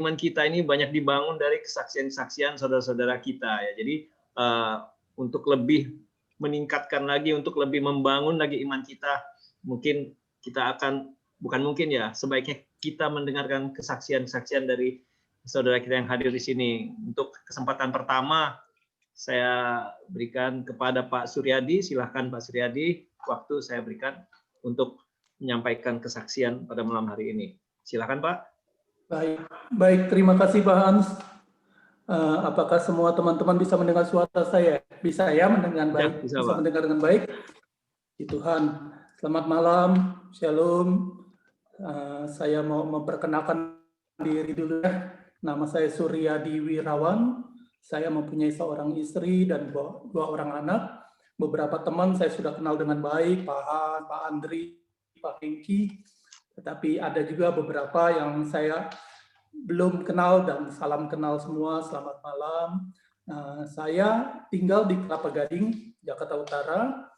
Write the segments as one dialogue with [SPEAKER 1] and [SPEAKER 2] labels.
[SPEAKER 1] iman kita ini banyak dibangun dari kesaksian-kesaksian saudara-saudara kita ya. Jadi untuk lebih meningkatkan lagi, untuk lebih membangun lagi iman kita, mungkin kita akan, bukan mungkin ya, sebaiknya kita mendengarkan kesaksian-kesaksian dari saudara kita yang hadir di sini. Untuk kesempatan pertama saya berikan kepada Pak Suryadi. Silahkan Pak Suryadi, waktu saya berikan untuk menyampaikan kesaksian pada malam hari ini. Silakan Pak.
[SPEAKER 2] Baik, terima kasih Pak Hans. Apakah semua teman-teman bisa mendengar suara saya? Bisa ya mendengar baik?
[SPEAKER 1] Bisa
[SPEAKER 2] mendengar dengan baik? Puji Tuhan. Selamat malam, Shalom. Saya mau memperkenalkan diri dulu ya. Nama saya Suryadi Wirawan. Saya mempunyai seorang istri dan dua orang anak. Beberapa teman saya sudah kenal dengan baik, Pak Han, Pak Andri, Pak Hengki. Tetapi ada juga beberapa yang saya belum kenal dan salam kenal semua. Selamat malam. Saya tinggal di Kelapa Gading, Jakarta Utara.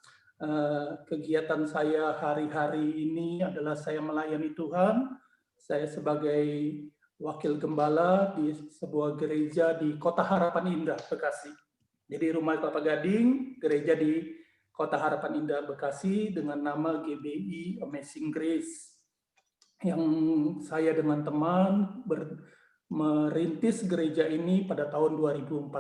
[SPEAKER 2] Kegiatan saya hari-hari ini adalah saya melayani Tuhan. Saya sebagai wakil gembala di sebuah gereja di Kota Harapan Indah, Bekasi. Jadi rumah Kelapa Gading, gereja di Kota Harapan Indah, Bekasi dengan nama GBI Amazing Grace. Yang saya dengan teman merintis gereja ini pada tahun 2014.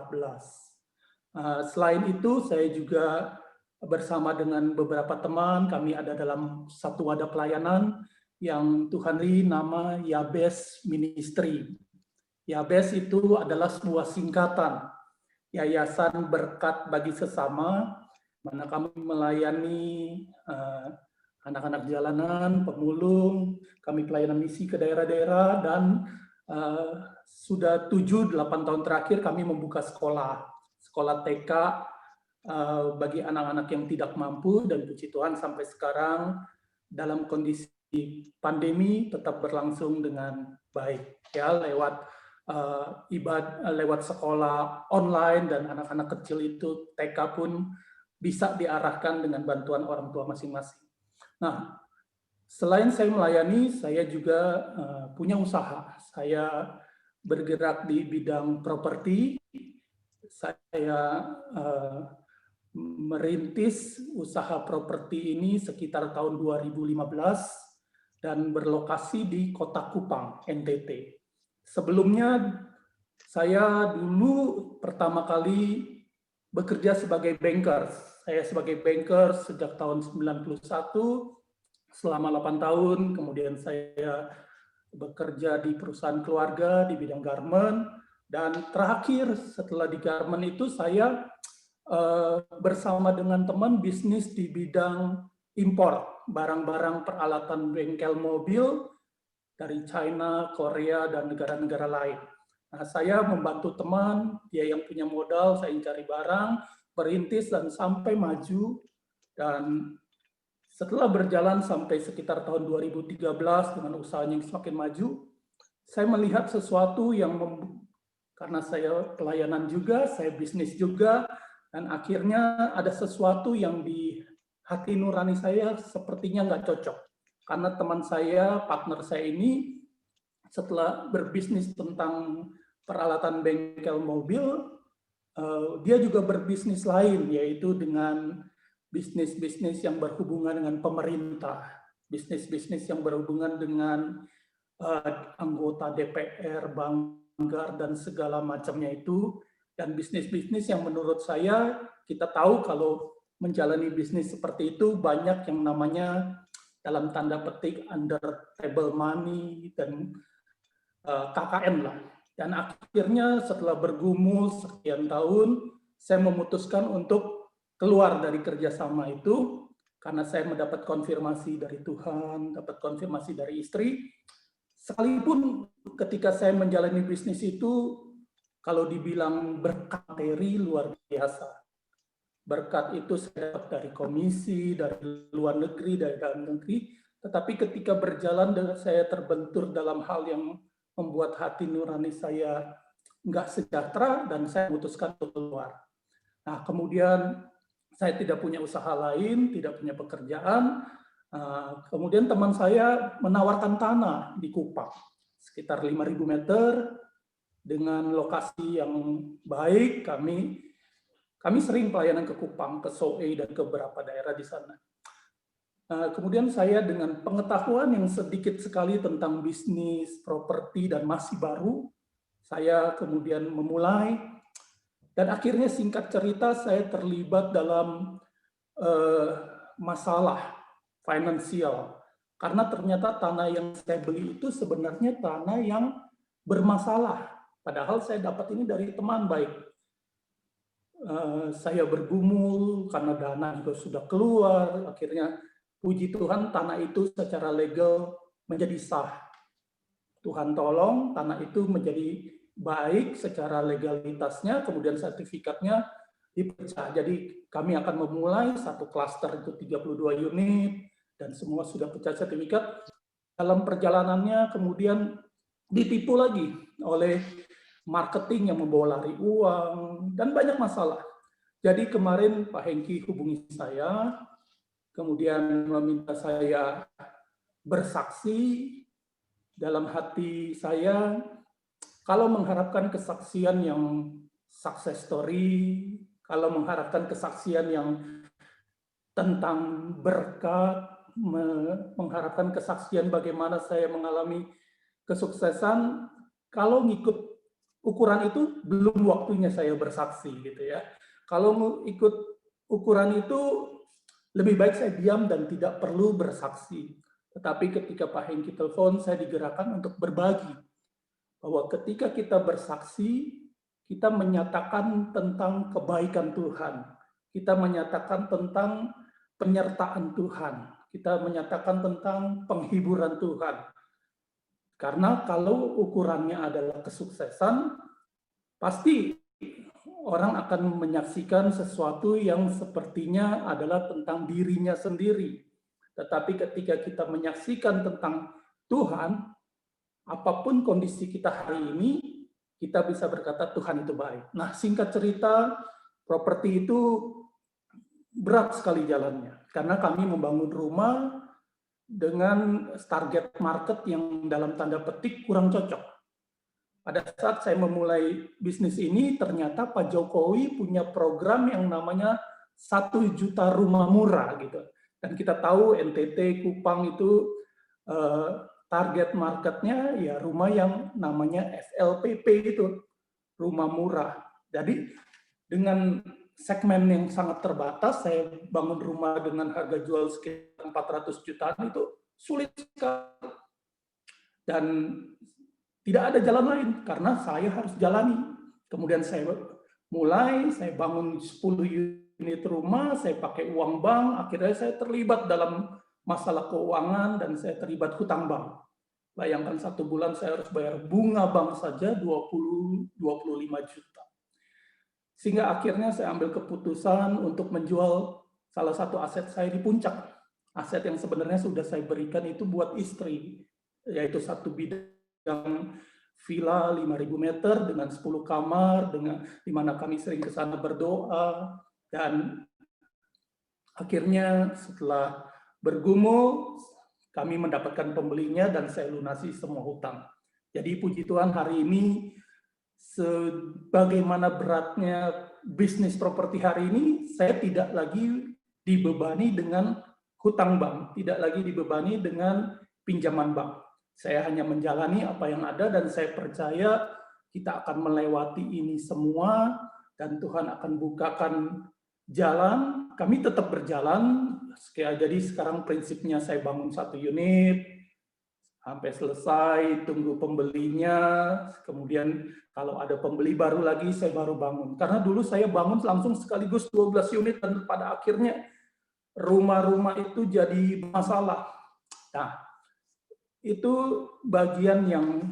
[SPEAKER 2] Selain itu, saya juga bersama dengan beberapa teman, kami ada dalam satu wadah pelayanan yang Tuhan beri nama Yabes Ministry. Yabes itu adalah sebuah singkatan, Yayasan Berkat Bagi Sesama, mana kami melayani anak-anak jalanan, pemulung, kami pelayanan misi ke daerah-daerah, dan sudah 7-8 tahun terakhir kami membuka sekolah TK bagi anak-anak yang tidak mampu, dan puji Tuhan sampai sekarang dalam kondisi pandemi tetap berlangsung dengan baik ya, lewat sekolah online, dan anak-anak kecil itu TK pun bisa diarahkan dengan bantuan orang tua masing-masing. Nah, selain saya melayani, saya juga punya usaha. Saya bergerak di bidang properti. Saya merintis usaha properti ini sekitar tahun 2015 dan berlokasi di Kota Kupang, NTT. Sebelumnya, saya dulu pertama kali bekerja sebagai banker. Saya sebagai banker sejak tahun 91, selama 8 tahun, kemudian saya bekerja di perusahaan keluarga di bidang garment, dan terakhir setelah di garment itu saya bersama dengan teman bisnis di bidang impor barang-barang peralatan bengkel mobil dari China, Korea, dan negara-negara lain. Nah, saya membantu teman, dia yang punya modal, saya yang cari barang, perintis, dan sampai maju. Dan setelah berjalan sampai sekitar tahun 2013 dengan usahanya yang semakin maju, saya melihat sesuatu yang karena saya pelayanan juga, saya bisnis juga, dan akhirnya ada sesuatu yang di hati nurani saya sepertinya nggak cocok. Karena teman saya, partner saya ini, setelah berbisnis tentang peralatan bengkel mobil, dia juga berbisnis lain, yaitu dengan bisnis-bisnis yang berhubungan dengan pemerintah, bisnis-bisnis yang berhubungan dengan anggota DPR, Banggar, dan segala macamnya itu, dan bisnis-bisnis yang menurut saya, kita tahu kalau menjalani bisnis seperti itu banyak yang namanya dalam tanda petik under table money dan KKN lah. Dan akhirnya setelah bergumul sekian tahun, saya memutuskan untuk keluar dari kerjasama itu karena saya mendapat konfirmasi dari Tuhan, dapat konfirmasi dari istri. Sekalipun ketika saya menjalani bisnis itu, kalau dibilang berkat materi luar biasa. Berkat itu saya dapat dari komisi, dari luar negeri, dari dalam negeri. Tetapi ketika berjalan dan saya terbentur dalam hal yang membuat hati nurani saya nggak sejahtera, dan saya memutuskan untuk keluar. Nah, kemudian saya tidak punya usaha lain, tidak punya pekerjaan. Kemudian teman saya menawarkan tanah di Kupang. sekitar 5.000 meter dengan lokasi yang baik. Kami sering pelayanan ke Kupang, ke Soe, dan ke beberapa daerah di sana. Kemudian saya dengan pengetahuan yang sedikit sekali tentang bisnis, properti, dan masih baru, saya kemudian memulai, dan akhirnya singkat cerita saya terlibat dalam masalah finansial. Karena ternyata tanah yang saya beli itu sebenarnya tanah yang bermasalah. Padahal saya dapat ini dari teman baik. Saya bergumul karena dana juga sudah keluar, akhirnya puji Tuhan tanah itu secara legal menjadi sah. Tuhan tolong tanah itu menjadi baik secara legalitasnya, kemudian sertifikatnya dipecah. Jadi kami akan memulai satu klaster itu 32 unit dan semua sudah pecah sertifikat. Dalam perjalanannya kemudian ditipu lagi oleh marketing yang membawa lari uang dan banyak masalah. Jadi kemarin Pak Hengki hubungi saya, kemudian meminta saya bersaksi. Dalam hati saya, kalau mengharapkan kesaksian yang success story, kalau mengharapkan kesaksian yang tentang berkat, mengharapkan kesaksian bagaimana saya mengalami kesuksesan, kalau ngikut ukuran itu belum waktunya saya bersaksi gitu ya. Kalau ikut ukuran itu lebih baik saya diam dan tidak perlu bersaksi. Tetapi ketika Pak Hengki telepon, saya digerakkan untuk berbagi. Bahwa ketika kita bersaksi, kita menyatakan tentang kebaikan Tuhan. Kita menyatakan tentang penyertaan Tuhan. Kita menyatakan tentang penghiburan Tuhan. Karena kalau ukurannya adalah kesuksesan, pasti orang akan menyaksikan sesuatu yang sepertinya adalah tentang dirinya sendiri. Tetapi ketika kita menyaksikan tentang Tuhan, apapun kondisi kita hari ini, kita bisa berkata Tuhan itu baik. Nah, singkat cerita, properti itu berat sekali jalannya. Karena kami membangun rumah dengan target market yang dalam tanda petik kurang cocok. Pada saat saya memulai bisnis ini, ternyata Pak Jokowi punya program yang namanya 1 juta rumah murah gitu. Dan kita tahu NTT, Kupang itu target marketnya ya rumah yang namanya FLPP itu, rumah murah. Jadi dengan segmen yang sangat terbatas, saya bangun rumah dengan harga jual sekitar 400 jutaan itu sulit sekali. Dan tidak ada jalan lain karena saya harus jalani. Kemudian saya bangun 10 unit rumah, saya pakai uang bank, akhirnya saya terlibat dalam masalah keuangan dan saya terlibat hutang bank. Bayangkan 1 bulan saya harus bayar bunga bank saja 20-25 juta. Sehingga akhirnya saya ambil keputusan untuk menjual salah satu aset saya di Puncak. Aset yang sebenarnya sudah saya berikan itu buat istri, yaitu satu bidang villa 5.000 meter dengan 10 kamar, di mana kami sering ke sana berdoa, dan akhirnya setelah bergumul, kami mendapatkan pembelinya dan saya lunasi semua hutang. Jadi puji Tuhan hari ini, sebagaimana beratnya bisnis properti hari ini, saya tidak lagi dibebani dengan hutang bank, tidak lagi dibebani dengan pinjaman bank. Saya hanya menjalani apa yang ada dan saya percaya kita akan melewati ini semua dan Tuhan akan bukakan jalan. Kami tetap berjalan. Jadi sekarang prinsipnya saya bangun 1 unit sampai selesai, tunggu pembelinya. Kemudian kalau ada pembeli baru lagi saya baru bangun. Karena dulu saya bangun langsung sekaligus 12 unit dan pada akhirnya rumah-rumah itu jadi masalah. Nah, itu bagian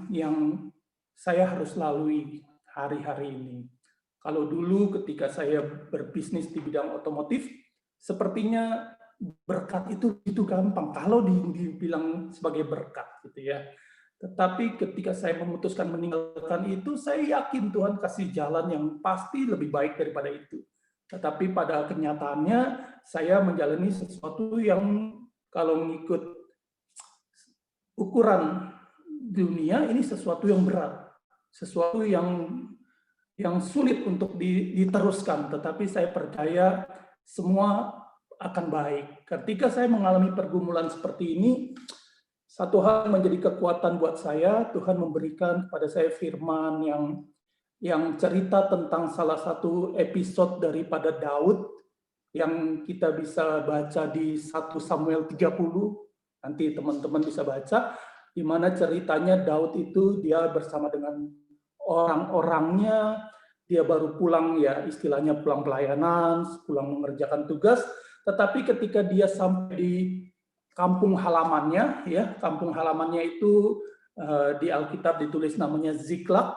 [SPEAKER 2] yang saya harus lalui hari-hari ini. Kalau dulu ketika saya berbisnis di bidang otomotif, sepertinya berkat itu gampang. Kalau dibilang sebagai berkat gitu ya. Tetapi ketika saya memutuskan meninggalkan itu, saya yakin Tuhan kasih jalan yang pasti lebih baik daripada itu. Tetapi pada kenyataannya, saya menjalani sesuatu yang kalau mengikut ukuran dunia ini sesuatu yang berat, sesuatu yang sulit untuk diteruskan, tetapi saya percaya semua akan baik. Ketika saya mengalami pergumulan seperti ini, satu hal menjadi kekuatan buat saya, Tuhan memberikan kepada saya firman yang cerita tentang salah satu episode daripada Daud yang kita bisa baca di 1 Samuel 30, nanti teman-teman bisa baca, di mana ceritanya Daud itu dia bersama dengan orang-orangnya, dia baru pulang ya istilahnya pulang pelayanan, pulang mengerjakan tugas, tetapi ketika dia sampai di kampung halamannya, ya kampung halamannya itu di Alkitab ditulis namanya Ziklag,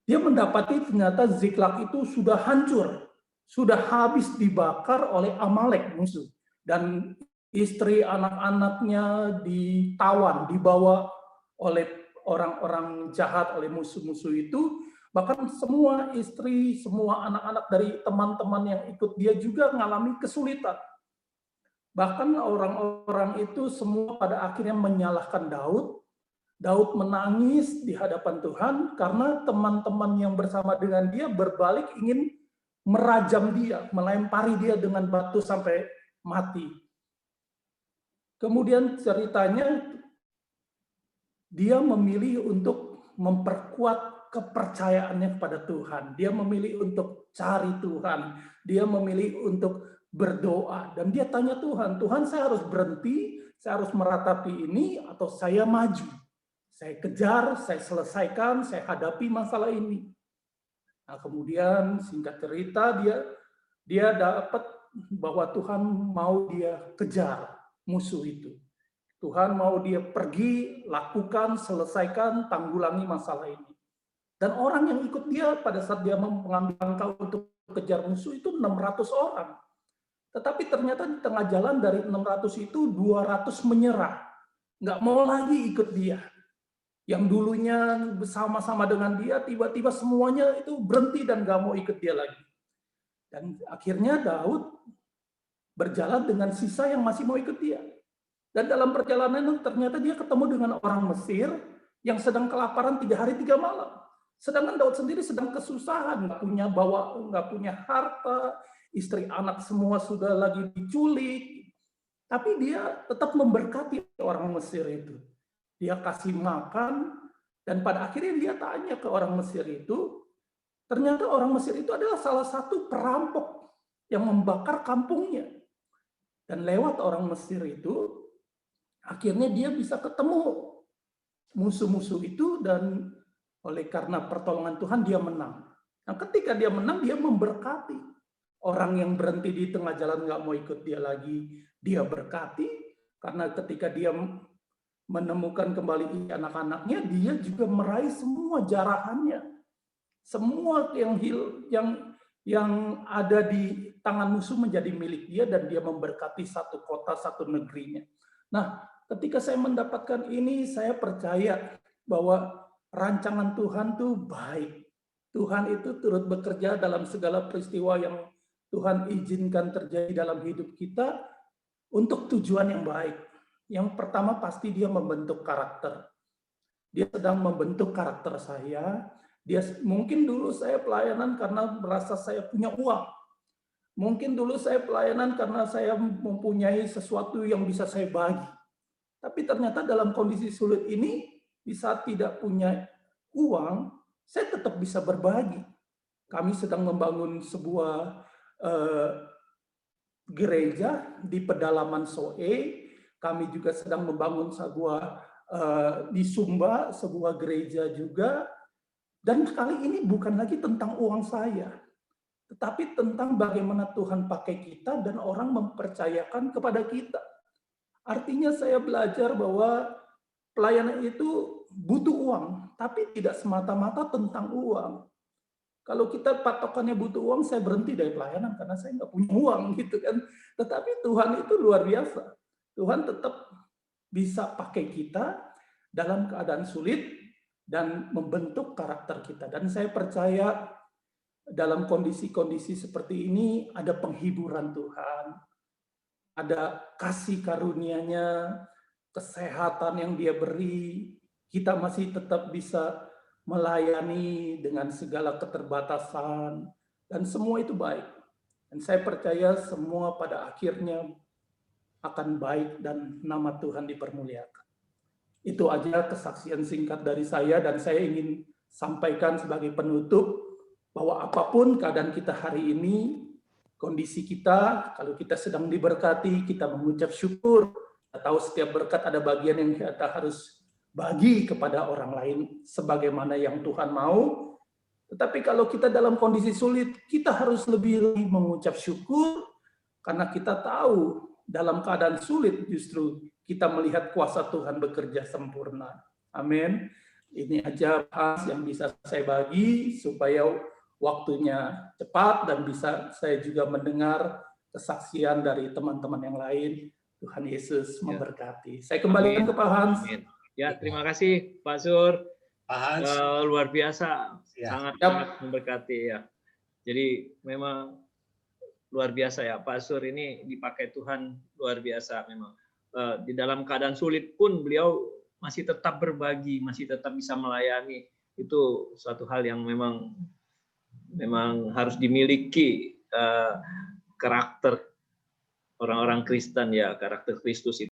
[SPEAKER 2] dia mendapati ternyata Ziklag itu sudah hancur, sudah habis dibakar oleh Amalek musuh, dan istri anak-anaknya ditawan, dibawa oleh orang-orang jahat, oleh musuh-musuh itu. Bahkan semua istri, semua anak-anak dari teman-teman yang ikut dia juga mengalami kesulitan. Bahkan orang-orang itu semua pada akhirnya menyalahkan Daud. Daud menangis di hadapan Tuhan karena teman-teman yang bersama dengan dia berbalik ingin merajam dia, melempari dia dengan batu sampai mati. Kemudian ceritanya dia memilih untuk memperkuat kepercayaannya kepada Tuhan. Dia memilih untuk cari Tuhan. Dia memilih untuk berdoa. Dan dia tanya Tuhan, Tuhan saya harus berhenti, saya harus meratapi ini, atau saya maju. Saya kejar, saya selesaikan, saya hadapi masalah ini. Nah, kemudian singkat cerita dia dapat bahwa Tuhan mau dia kejar musuh itu. Tuhan mau dia pergi, lakukan, selesaikan, tanggulangi masalah ini. Dan orang yang ikut dia pada saat dia mengambil langkah untuk kejar musuh itu 600 orang. Tetapi ternyata di tengah jalan dari 600 itu 200 menyerah. Nggak mau lagi ikut dia. Yang dulunya bersama-sama dengan dia, tiba-tiba semuanya itu berhenti dan nggak mau ikut dia lagi. Dan akhirnya Daud berjalan dengan sisa yang masih mau ikut dia. Dan dalam perjalanan itu ternyata dia ketemu dengan orang Mesir yang sedang kelaparan 3 hari 3 malam. Sedangkan Daud sendiri sedang kesusahan, nggak punya harta, istri anak semua sudah lagi diculik. Tapi dia tetap memberkati orang Mesir itu. Dia kasih makan, dan pada akhirnya dia tanya ke orang Mesir itu, ternyata orang Mesir itu adalah salah satu perampok yang membakar kampungnya. Dan lewat orang Mesir itu, akhirnya dia bisa ketemu musuh-musuh itu, dan oleh karena pertolongan Tuhan dia menang. Nah, ketika dia menang, dia memberkati. Orang yang berhenti di tengah jalan nggak mau ikut dia lagi, dia berkati. Karena ketika dia menemukan kembali anak-anaknya, dia juga meraih semua jarahannya. Semua yang ada di tangan musuh menjadi milik dia, dan dia memberkati satu kota, satu negerinya. Nah, ketika saya mendapatkan ini, saya percaya bahwa rancangan Tuhan itu baik. Tuhan itu turut bekerja dalam segala peristiwa yang Tuhan izinkan terjadi dalam hidup kita untuk tujuan yang baik. Yang pertama pasti dia membentuk karakter. Dia sedang membentuk karakter saya. Mungkin dulu saya pelayanan karena merasa saya punya uang. Mungkin dulu saya pelayanan karena saya mempunyai sesuatu yang bisa saya bagi. Tapi ternyata dalam kondisi sulit ini, di saat tidak punya uang, saya tetap bisa berbagi. Kami sedang membangun sebuah gereja di pedalaman Soe. Kami juga sedang membangun di Sumba, sebuah gereja juga. Dan kali ini bukan lagi tentang uang saya, tetapi tentang bagaimana Tuhan pakai kita dan orang mempercayakan kepada kita. Artinya saya belajar bahwa pelayanan itu butuh uang, tapi tidak semata-mata tentang uang. Kalau kita patokannya butuh uang, saya berhenti dari pelayanan karena saya nggak punya uang gitu kan. Tetapi Tuhan itu luar biasa. Tuhan tetap bisa pakai kita dalam keadaan sulit dan membentuk karakter kita. Dan saya percaya dalam kondisi-kondisi seperti ini ada penghiburan Tuhan, ada kasih karunia-Nya, kesehatan yang Dia beri, kita masih tetap bisa melayani dengan segala keterbatasan, dan semua itu baik. Dan saya percaya semua pada akhirnya akan baik dan nama Tuhan dipermuliakan. Itu aja kesaksian singkat dari saya, dan saya ingin sampaikan sebagai penutup bahwa apapun keadaan kita hari ini, kondisi kita, kalau kita sedang diberkati, kita mengucap syukur. Kita tahu setiap berkat ada bagian yang kita harus bagi kepada orang lain sebagaimana yang Tuhan mau. Tetapi kalau kita dalam kondisi sulit, kita harus lebih mengucap syukur, karena kita tahu dalam keadaan sulit justru kita melihat kuasa Tuhan bekerja sempurna. Amin. Ini aja bahas yang bisa saya bagi supaya waktunya cepat dan bisa saya juga mendengar kesaksian dari teman-teman yang lain. Tuhan Yesus memberkati. Saya kembalikan ke Pak Hans.
[SPEAKER 1] Amin. Ya, terima kasih Pak Sur.
[SPEAKER 3] Pak Hans.
[SPEAKER 1] Luar biasa,
[SPEAKER 3] Ya.
[SPEAKER 1] sangat memberkati ya. Jadi memang luar biasa ya, Pak Sur ini dipakai Tuhan luar biasa memang. Di dalam keadaan sulit pun beliau masih tetap berbagi, masih tetap bisa melayani. Itu suatu hal yang memang harus dimiliki karakter orang-orang Kristen ya, karakter Kristus itu.